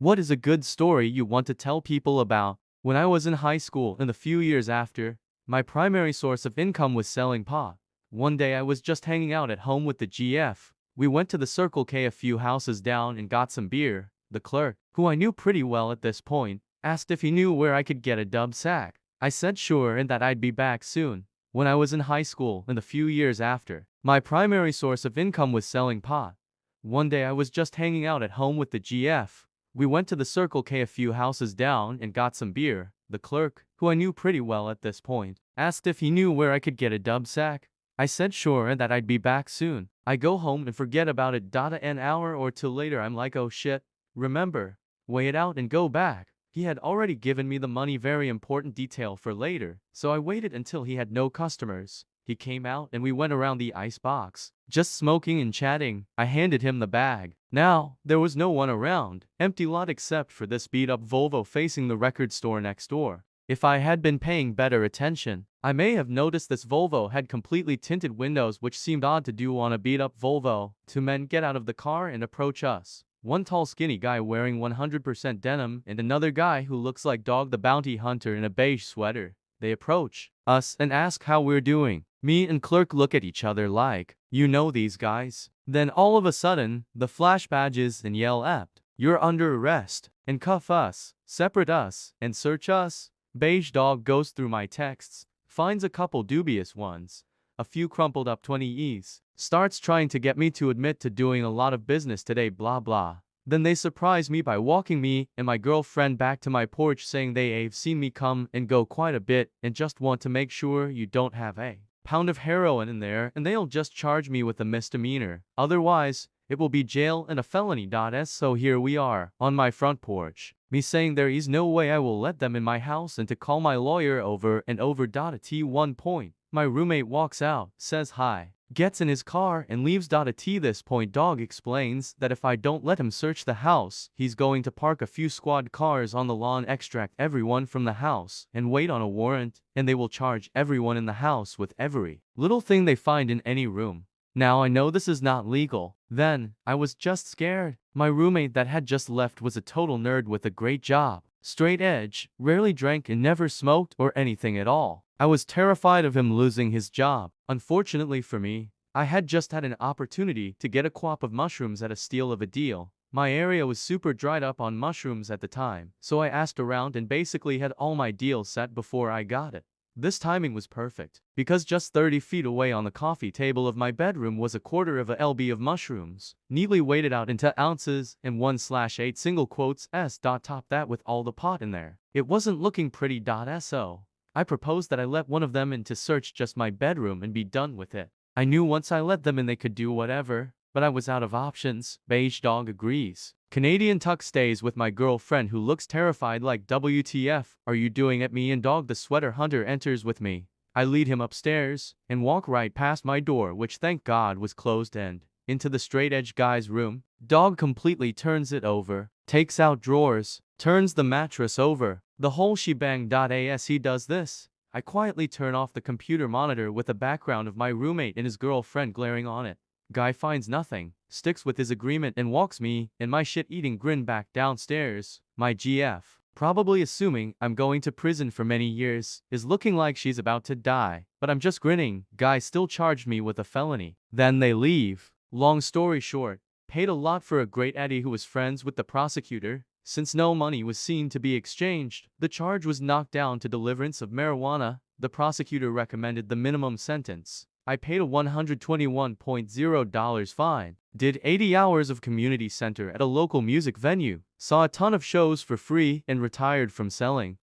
What is a good story you want to tell people about? When I was in high school and a few years after, my primary source of income was selling pot. One day I was just hanging out at home with the GF. We went to the Circle K a few houses down and got some beer. The clerk, who I knew pretty well at this point, asked if he knew where I could get a dub sack. I said sure and that I'd be back soon. When I was in high school and a few years after, my primary source of income was selling pot. One day I was just hanging out at home with the GF. We went to the Circle K a few houses down and got some beer. The clerk, who I knew pretty well at this point, asked if he knew where I could get a dub sack. I said sure and that I'd be back soon. I go home and forget about it. An hour or two later I'm like, oh shit, remember, weigh it out and go back. He had already given me the money, very important detail for later, so I waited until he had no customers. He came out and we went around the ice box, just smoking and chatting. I handed him the bag. Now, there was no one around, empty lot except for this beat-up Volvo facing the record store next door. If I had been paying better attention, I may have noticed this Volvo had completely tinted windows, which seemed odd to do on a beat-up Volvo. Two men get out of the car and approach us. One tall skinny guy wearing 100% denim and another guy who looks like Dog the Bounty Hunter in a beige sweater. They approach us and ask how we're doing. Me and clerk look at each other like, you know these guys? Then all of a sudden, the flash badges and yell at, you're under arrest, and cuff us, separate us, and search us. Beige dog goes through my texts, finds a couple dubious ones, a few crumpled up 20s, starts trying to get me to admit to doing a lot of business today, blah blah. Then they surprise me by walking me and my girlfriend back to my porch, saying they've seen me come and go quite a bit and just want to make sure you don't have a pound of heroin in there, and they'll just charge me with a misdemeanor. Otherwise, it will be jail and a felony. So here we are, on my front porch, me saying there is no way I will let them in my house and to call my lawyer over and over. At one point, my roommate walks out, says hi, gets in his car and leaves. At this point, dog explains that if I don't let him search the house, he's going to park a few squad cars on the lawn, extract everyone from the house, and wait on a warrant, and they will charge everyone in the house with every little thing they find in any room. Now I know this is not legal. Then, I was just scared. My roommate that had just left was a total nerd with a great job. Straight edge, rarely drank and never smoked or anything at all. I was terrified of him losing his job. Unfortunately for me, I had just had an opportunity to get a quap of mushrooms at a steal of a deal. My area was super dried up on mushrooms at the time, so I asked around and basically had all my deals set before I got it. This timing was perfect, because just 30 feet away on the coffee table of my bedroom was a quarter of a lb of mushrooms, neatly weighted out into ounces and 1/8 single quotes s. Top that with all the pot in there. It wasn't looking pretty. So I proposed that I let one of them in to search just my bedroom and be done with it. I knew once I let them in they could do whatever, but I was out of options. Beige dog agrees. Canadian Tuck stays with my girlfriend who looks terrified like WTF are you doing at me, and dog the sweater hunter enters with me. I lead him upstairs and walk right past my door, which thank God was closed, and into the straight edge guy's room. Dog completely turns it over, takes out drawers, turns the mattress over, the whole shebang. As he does this, I quietly turn off the computer monitor with the background of my roommate and his girlfriend glaring on it. Guy finds nothing, sticks with his agreement, and walks me and my shit-eating grin back downstairs. My GF, probably assuming I'm going to prison for many years, is looking like she's about to die, but I'm just grinning. Guy still charged me with a felony. Then they leave. Long story short, paid a lot for a great Eddie who was friends with the prosecutor. Since no money was seen to be exchanged, the charge was knocked down to deliverance of marijuana. The prosecutor recommended the minimum sentence. I paid a $121.0 fine, did 80 hours of community center at a local music venue, saw a ton of shows for free, and retired from selling.